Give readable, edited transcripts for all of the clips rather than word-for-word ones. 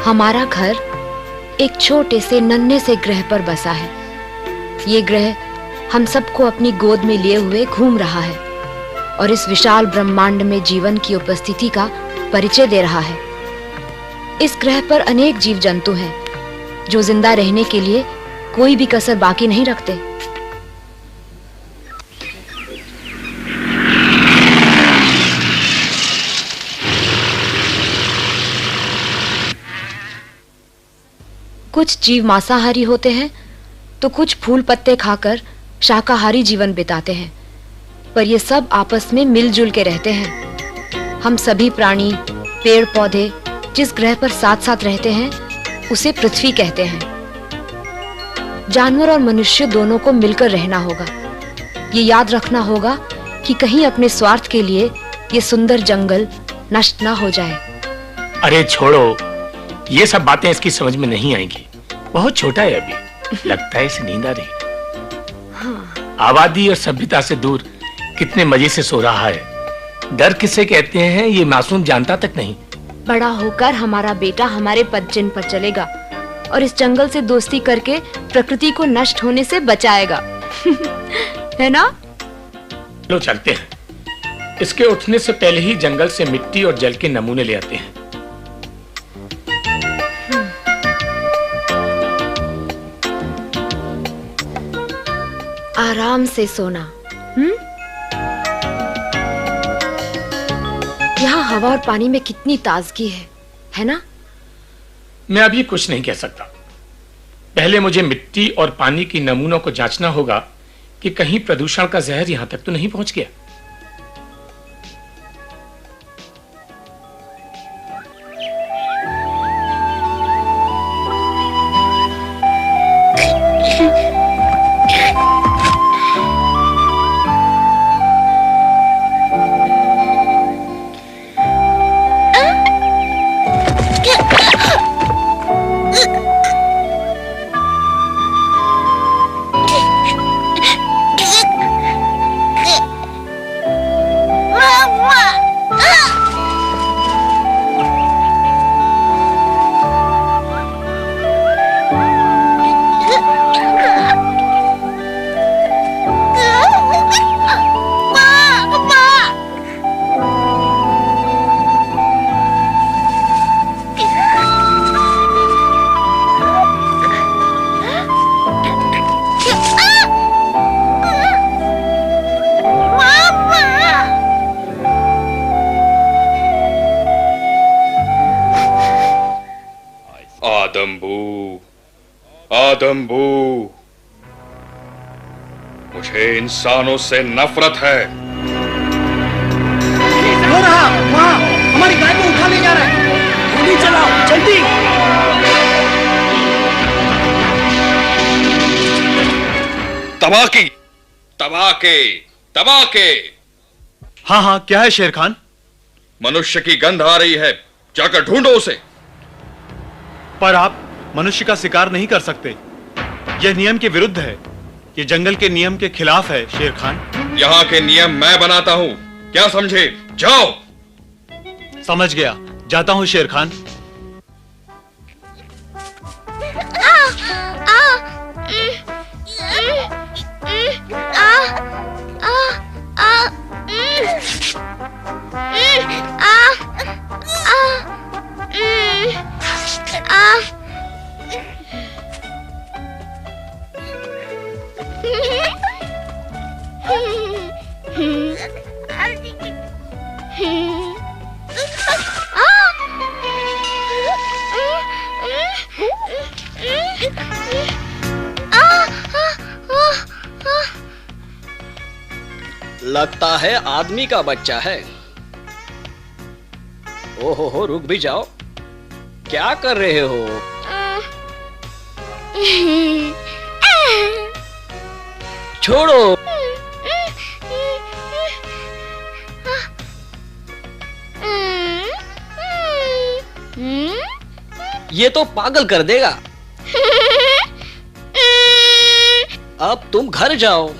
हमारा घर एक छोटे से नन्हे से ग्रह पर बसा है। ये ग्रह हम सबको अपनी गोद में लिए हुए घूम रहा है और इस विशाल ब्रह्मांड में जीवन की उपस्थिति का परिचय दे रहा है। इस ग्रह पर अनेक जीव जंतु हैं जो जिंदा रहने के लिए कोई भी कसर बाकी नहीं रखते। कुछ जीव मांसाहारी होते हैं तो कुछ फूल पत्ते खाकर शाकाहारी जीवन बिताते हैं, पर ये सब आपस में मिलजुल के रहते हैं। हम सभी प्राणी, पेड़ पौधे जिस ग्रह पर साथ साथ रहते हैं उसे पृथ्वी कहते हैं। जानवर और मनुष्य दोनों को मिलकर रहना होगा। ये याद रखना होगा कि कहीं अपने स्वार्थ के लिए ये सुंदर जंगल नष्ट ना हो जाए। अरे छोड़ो, ये सब बातें इसकी समझ में नहीं आएंगी। बहुत छोटा है अभी, लगता है इसे नींद आ रही। हाँ। आबादी और सभ्यता से दूर कितने मजे से सो रहा है। डर किसे कहते हैं ये मासूम जानता तक नहीं। बड़ा होकर हमारा बेटा हमारे पदचिन्ह पर चलेगा और इस जंगल से दोस्ती करके प्रकृति को नष्ट होने से बचाएगा। है ना? लो चलते हैं। इसके उठने से पहले ही जंगल से मिट्टी और जल के नमूने ले आते हैं। आराम से सोना। यहाँ हवा और पानी में कितनी ताजगी है ना? मैं अभी कुछ नहीं कह सकता। पहले मुझे मिट्टी और पानी की नमूनों को जांचना होगा कि कहीं प्रदूषण का जहर यहां तक तो नहीं पहुंच गया। आदम्बू, मुझे इंसानों से नफरत है। हो रहा वहाँ हमारी गाय को उठा ले जा रहा है। गोली चलाओ जल्दी। तबाकी, तबाके, तबाके। हाँ हाँ, क्या है शेर खान? मनुष्य की गंध आ रही है, जाकर ढूंढो उसे। पर आप मनुष्य का शिकार नहीं कर सकते, यह नियम के विरुद्ध है। ये जंगल के नियम के खिलाफ है शेर खान। यहाँ के नियम मैं बनाता हूँ, क्या समझे? जाओ। समझ गया, जाता हूँ शेर खान। लगता है आदमी का बच्चा है। ओहो हो, रुक भी जाओ। क्या कर रहे हो? छोड़ो। ये तो पागल कर देगा। अब तुम घर जाओ।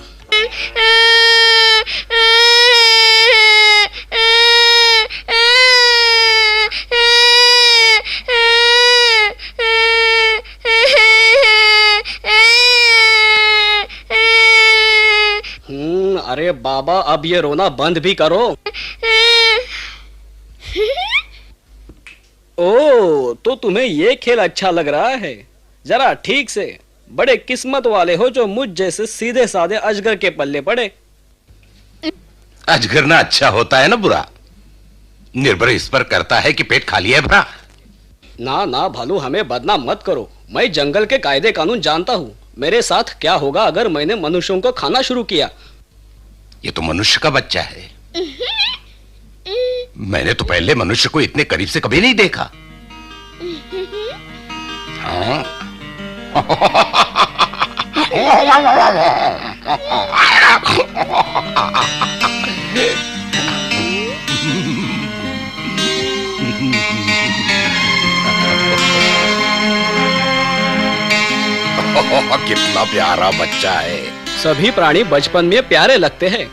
बाबा, अब ये रोना बंद भी करो। ओ, तो तुम्हें ये खेल अच्छा लग रहा है? जरा ठीक से, बड़े किस्मत वाले हो जो मुझ जैसे सीधे साधे अजगर के पल्ले पड़े। अजगर ना अच्छा होता है ना बुरा, निर्भर इस पर करता है कि पेट खाली है भरा। ना ना भालू, हमें बदनाम मत करो। मैं जंगल के कायदे कानून जानता हूँ। मेरे साथ क्या होगा अगर मैंने मनुष्यों को खाना शुरू किया? ये तो मनुष्य का बच्चा है। मैंने तो पहले मनुष्य को इतने करीब से कभी नहीं देखा। हाँ? कितना प्यारा बच्चा है। सभी प्राणी बचपन में प्यारे लगते हैं,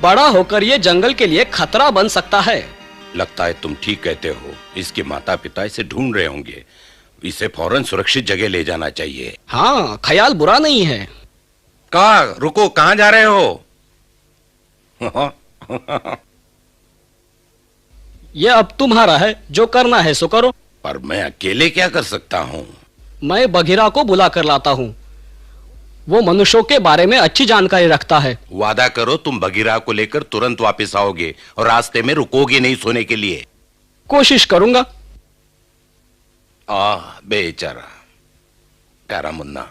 बड़ा होकर ये जंगल के लिए खतरा बन सकता है। लगता है तुम ठीक कहते हो। इसके माता पिता इसे ढूंढ रहे होंगे। इसे फौरन सुरक्षित जगह ले जाना चाहिए। हाँ, ख्याल बुरा नहीं है। रुको, कहाँ जा रहे हो? ये अब तुम्हारा है, जो करना है सो करो। पर मैं अकेले क्या कर सकता हूँ? मैं बघीरा को बुला कर लाता हूँ। वो मनुष्यों के बारे में अच्छी जानकारी रखता है। वादा करो तुम बघीरा को लेकर तुरंत वापस आओगे और रास्ते में रुकोगे नहीं सोने के लिए। कोशिश करूंगा। बेचारा प्यारा मुन्ना।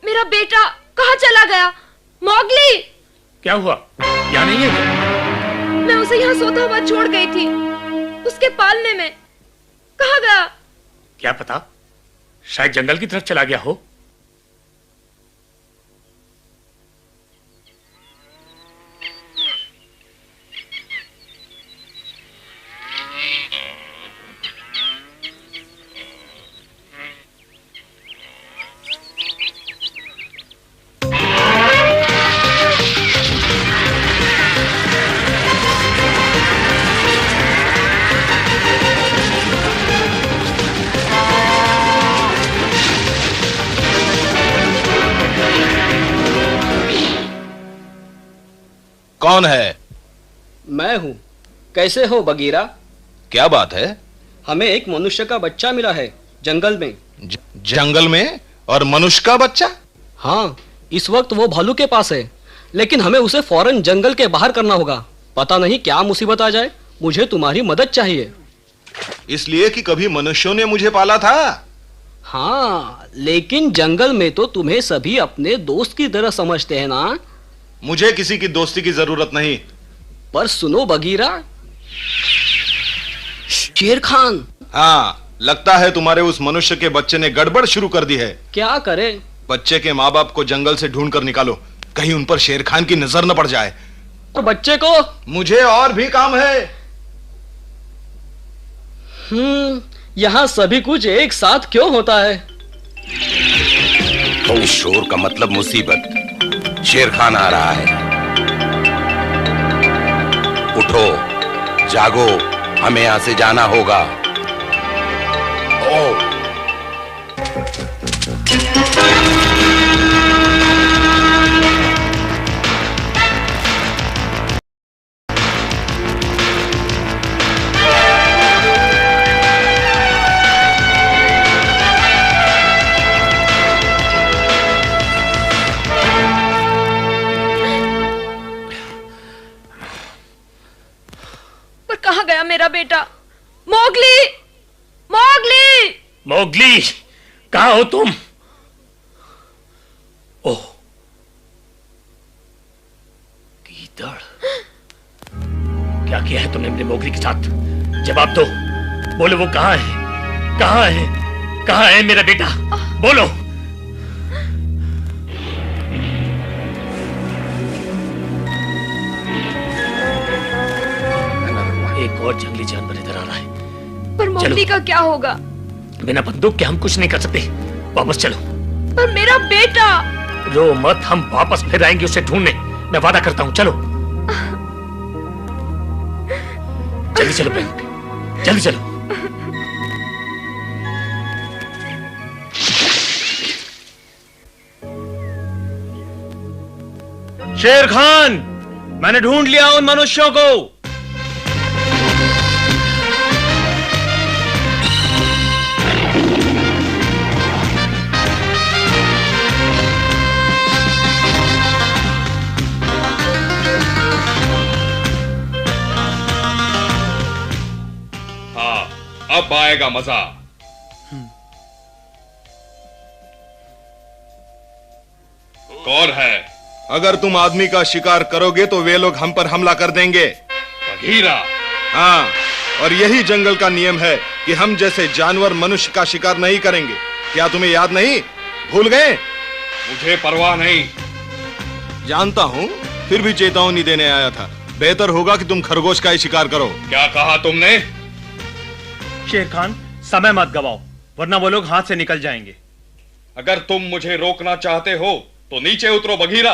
मेरा बेटा कहाँ चला गया? मौगली! क्या हुआ? यहाँ नहीं है क्या? मैं उसे यहाँ सोता हुआ छोड़ गई थी, उसके पालने में। कहाँ गया? क्या पता, शायद जंगल की तरफ चला गया हो। कौन है? मैं हूँ। कैसे हो बगीरा? क्या बात है? हमें एक मनुष्य का बच्चा मिला है जंगल में। जंगल में? और मनुष्य का बच्चा? हाँ, इस वक्त वो भालू के पास है, लेकिन हमें उसे फौरन जंगल के बाहर करना होगा। पता नहीं क्या मुसीबत आ जाए। मुझे तुम्हारी मदद चाहिए। इसलिए कि कभी मनुष्यों ने मुझे पाला था। हाँ, लेकिन जंगल में तो तुम्हें सभी अपने दोस्त की तरह समझते हैं ना? मुझे किसी की दोस्ती की जरूरत नहीं। पर सुनो बगीरा, शेर खान। हाँ, लगता है तुम्हारे उस मनुष्य के बच्चे ने गड़बड़ शुरू कर दी है। क्या करे? बच्चे के माँ बाप को जंगल से ढूंढ कर निकालो, कहीं उन पर शेर खान की नजर न पड़ जाए। और बच्चे को? मुझे और भी काम है। यहाँ सभी कुछ एक साथ क्यों होता है? तो इस शोर का मतलब मुसीबत। शेर खान आ रहा है। उठो, जागो, हमें यहां से जाना होगा। ओ कहाँ गया मेरा बेटा? मोगली! मोगली! मोगली, कहाँ हो तुम? ओह, गीदड़! क्या किया है तुमने मेरे मोगली के साथ? जवाब दो। बोलो, वो कहाँ है? कहाँ है? कहाँ है मेरा बेटा? बोलो। एक और जंगली जानवर इधर आ रहा है। पर मोगली का क्या होगा? बिना बंदूक के हम कुछ नहीं कर सकते। वापस चलो। पर मेरा बेटा! रो मत, हम वापस फिर आएंगे उसे ढूंढने। मैं वादा करता हूं। चलो जल्दी चलो बहन, जल्दी चलो। शेर खान, मैंने ढूंढ लिया उन मनुष्यों को। हाँ, अब आएगा मजा। कौन है? अगर तुम आदमी का शिकार करोगे तो वे लोग हम पर हमला कर देंगे। बघीरा। हाँ, और यही जंगल का नियम है कि हम जैसे जानवर मनुष्य का शिकार नहीं करेंगे। क्या तुम्हें याद नहीं? भूल गए? मुझे परवाह नहीं। जानता हूँ, फिर भी चेतावनी देने आया था। बेहतर होगा कि तुम खरगोश का ही शिकार करो। क्या कहा तुमने? शेर खान, समय मत गवाओ, वरना वो लोग हाथ से निकल जाएंगे। अगर तुम मुझे रोकना चाहते हो तो नीचे उतरो बघीरा।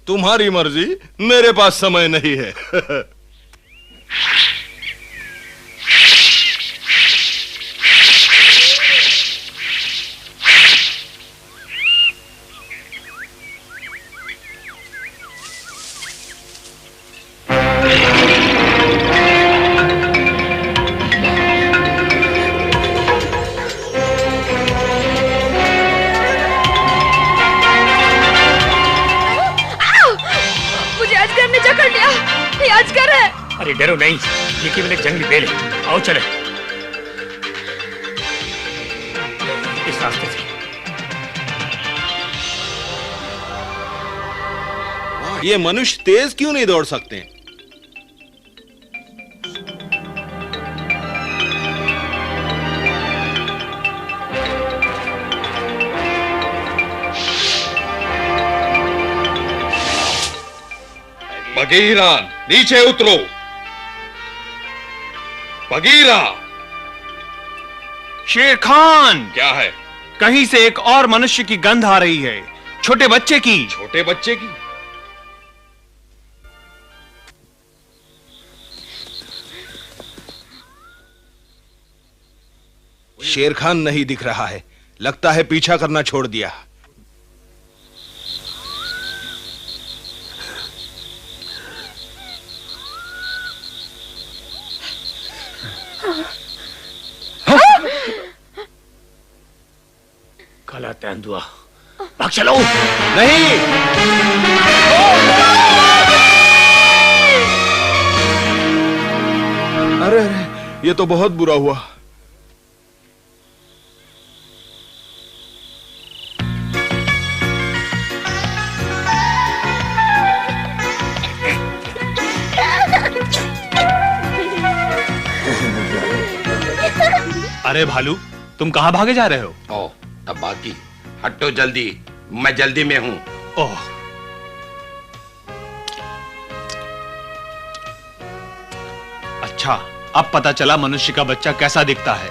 तुम्हारी मर्जी, मेरे पास समय नहीं है। अरे डरो नहीं, ये केवल एक जंगली बेल है। आओ चले इस रास्ते से। ये मनुष्य तेज क्यों नहीं दौड़ सकते? बघीरा, नीचे उतरो। बघीरा। शेर खान, क्या है? कहीं से एक और मनुष्य की गंध आ रही है, छोटे बच्चे की। छोटे बच्चे की? शेर खान नहीं दिख रहा है, लगता है पीछा करना छोड़ दिया। काला तेंदुआ, भाग चलो। नहीं, अरे अरे, ये तो बहुत बुरा हुआ। अरे भालू, तुम कहां भागे जा रहे हो? ओ, तब बाकी हटो जल्दी, मैं जल्दी में हूं। ओह, अच्छा, अब पता चला मनुष्य का बच्चा कैसा दिखता है।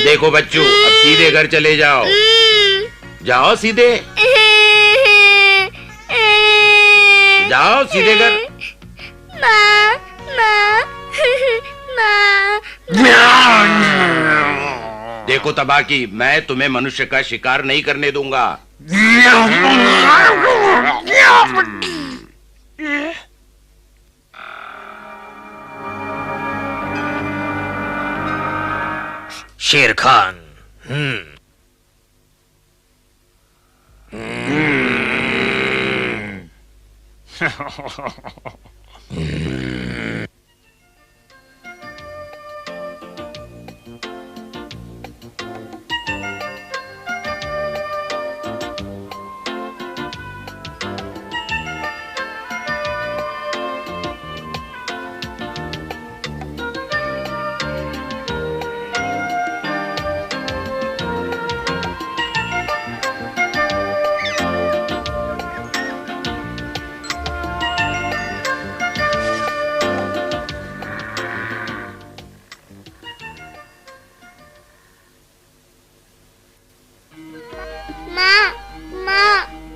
देखो बच्चों, अब सीधे घर चले जाओ। जाओ सीधे, जाओ सीधे घर। देखो तबाकी, मैं तुम्हें मनुष्य का शिकार नहीं करने दूंगा। शेर खान।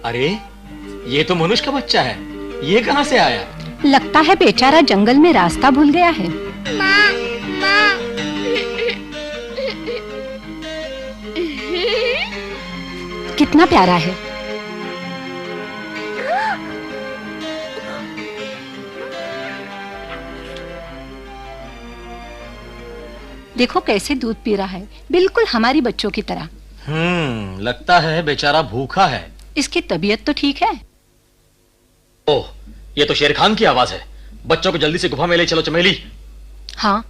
अरे, ये तो मनुष्य का बच्चा है। ये कहां से आया? लगता है बेचारा जंगल में रास्ता भूल गया है। कितना प्यारा है। देखो कैसे दूध पी रहा है, बिल्कुल हमारी बच्चों की तरह। लगता है बेचारा भूखा है। इसकी तबीयत तो ठीक है। ओह, ये तो शेर खान की आवाज है। बच्चों को जल्दी से गुफा में ले चलो चमेली। हाँ।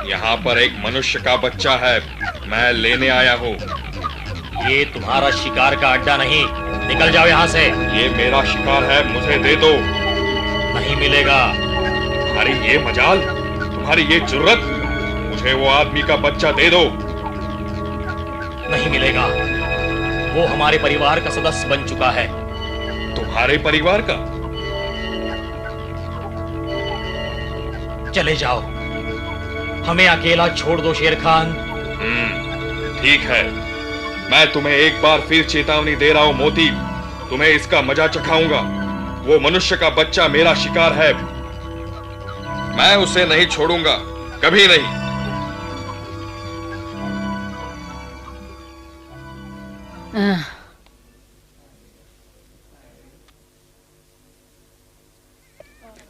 यहाँ पर एक मनुष्य का बच्चा है, मैं लेने आया हूँ। ये तुम्हारा शिकार का अड्डा नहीं, निकल जाओ यहाँ से। ये मेरा शिकार है, मुझे दे दो। नहीं मिलेगा। तुम्हारी ये मजाल, तुम्हारी ये जुर्रत, मुझे वो आदमी का बच्चा दे दो। नहीं मिलेगा, वो हमारे परिवार का सदस्य बन चुका है। तुम्हारे परिवार का? चले जाओ, हमें अकेला छोड़ दो शेर खान। ठीक है, मैं तुम्हें एक बार फिर चेतावनी दे रहा हूं मोती, तुम्हें इसका मजा चखाऊंगा। वो मनुष्य का बच्चा मेरा शिकार है, मैं उसे नहीं छोड़ूंगा, कभी नहीं।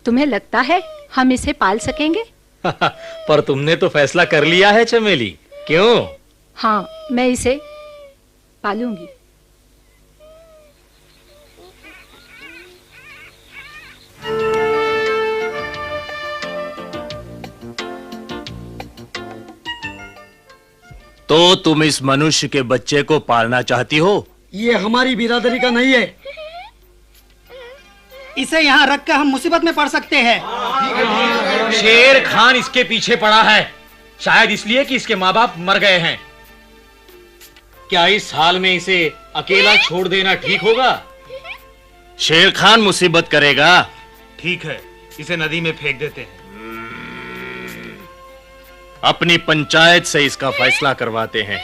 तुम्हें लगता है हम इसे पाल सकेंगे? पर तुमने तो फैसला कर लिया है चमेली, क्यों? हाँ, मैं इसे पालूंगी। तो तुम इस मनुष्य के बच्चे को पालना चाहती हो? ये हमारी बिरादरी का नहीं है। इसे यहाँ रख कर हम मुसीबत में पड़ सकते हैं। शेर खान इसके पीछे पड़ा है, शायद इसलिए कि इसके माँ बाप मर गए हैं। क्या इस हाल में इसे अकेला छोड़ देना ठीक होगा? शेर खान मुसीबत करेगा। ठीक है, इसे नदी में फेंक देते हैं। अपनी पंचायत से इसका फैसला करवाते हैं।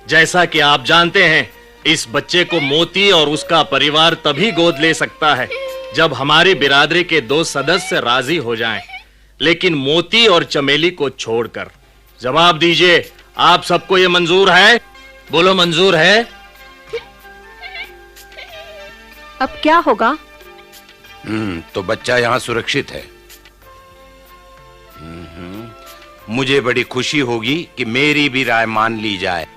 जैसा कि आप जानते हैं, इस बच्चे को मोती और उसका परिवार तभी गोद ले सकता है जब हमारी बिरादरी के 2 सदस्य राजी हो जाएं। लेकिन मोती और चमेली को छोड़कर। जवाब दीजिए, आप सबको ये मंजूर है? बोलो, मंजूर है? अब क्या होगा? तो बच्चा यहाँ सुरक्षित है। मुझे बड़ी खुशी होगी कि मेरी भी राय मान ली जाए।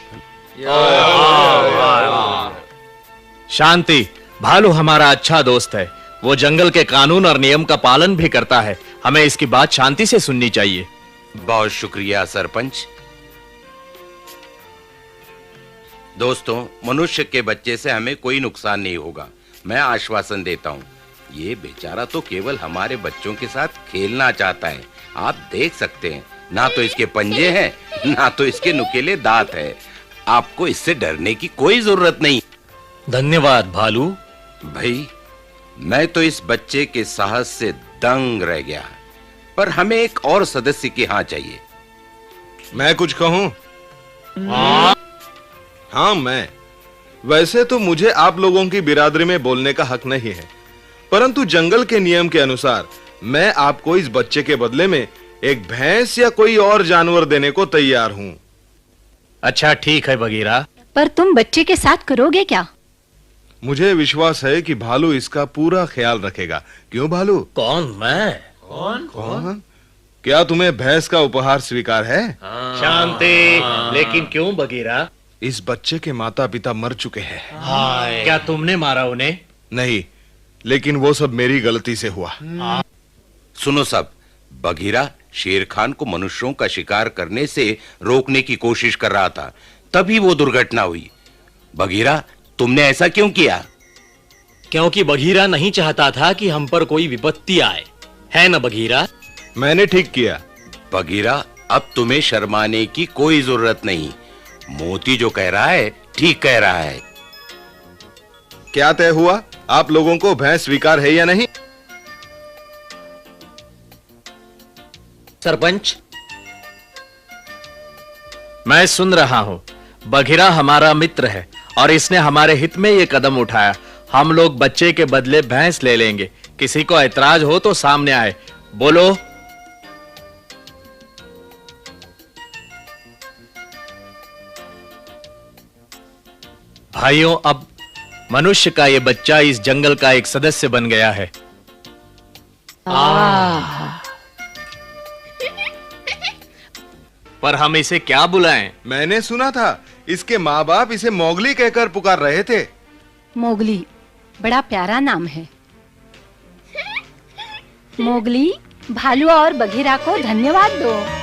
शांति, भालू हमारा अच्छा दोस्त है। वो जंगल के कानून और नियम का पालन भी करता है। हमें इसकी बात शांति से सुननी चाहिए। बहुत शुक्रिया सरपंच। दोस्तों, मनुष्य के बच्चे से हमें कोई नुकसान नहीं होगा, मैं आश्वासन देता हूँ। ये बेचारा तो केवल हमारे बच्चों के साथ खेलना चाहता है। आप देख सकते हैं, ना तो इसके पंजे हैं, ना तो इसके नुकीले दांत है। आपको इससे डरने की कोई जरूरत नहीं। धन्यवाद भालू भाई। मैं तो इस बच्चे के साहस से दंग रह गया, पर हमें एक और सदस्य की हाँ चाहिए। मैं कुछ कहूं? हाँ, मैं। वैसे तो मुझे आप लोगों की बिरादरी में बोलने का हक नहीं है, परंतु जंगल के नियम के अनुसार मैं आपको इस बच्चे के बदले में एक भैंस या कोई और जानवर देने को तैयार हूं। अच्छा, ठीक है बगीरा। पर तुम बच्चे के साथ करोगे क्या? मुझे विश्वास है कि भालू इसका पूरा ख्याल रखेगा। क्यों भालू? कौन? मैं? कौन? क्या तुम्हें भैंस का उपहार स्वीकार है? शांति। लेकिन क्यों बगीरा? इस बच्चे के माता पिता मर चुके हैं। क्या तुमने मारा उन्हें? नहीं, लेकिन वो सब मेरी गलती से हुआ। सुनो सब, बघीरा शेर खान को मनुष्यों का शिकार करने से रोकने की कोशिश कर रहा था, तभी वो दुर्घटना हुई। बघीरा, तुमने ऐसा क्यों किया? क्योंकि बघीरा नहीं चाहता था कि हम पर कोई विपत्ति आए, है ना बघीरा? मैंने ठीक किया। बघीरा, अब तुम्हें शर्माने की कोई जरूरत नहीं। मोती जो कह रहा है ठीक कह रहा है। क्या तय हुआ? आप लोगों को भैंस स्वीकार है या नहीं? सरपंच, मैं सुन रहा हूं। बघीरा हमारा मित्र है और इसने हमारे हित में ये कदम उठाया। हम लोग बच्चे के बदले भैंस ले लेंगे। किसी को ऐतराज हो तो सामने आए, बोलो। भाइयों, अब मनुष्य का ये बच्चा इस जंगल का एक सदस्य बन गया है। पर हम इसे क्या बुलाएं? मैंने सुना था इसके माँ बाप इसे मोगली कहकर पुकार रहे थे। मोगली बड़ा प्यारा नाम है। मोगली, भालू और बघीरा को धन्यवाद दो।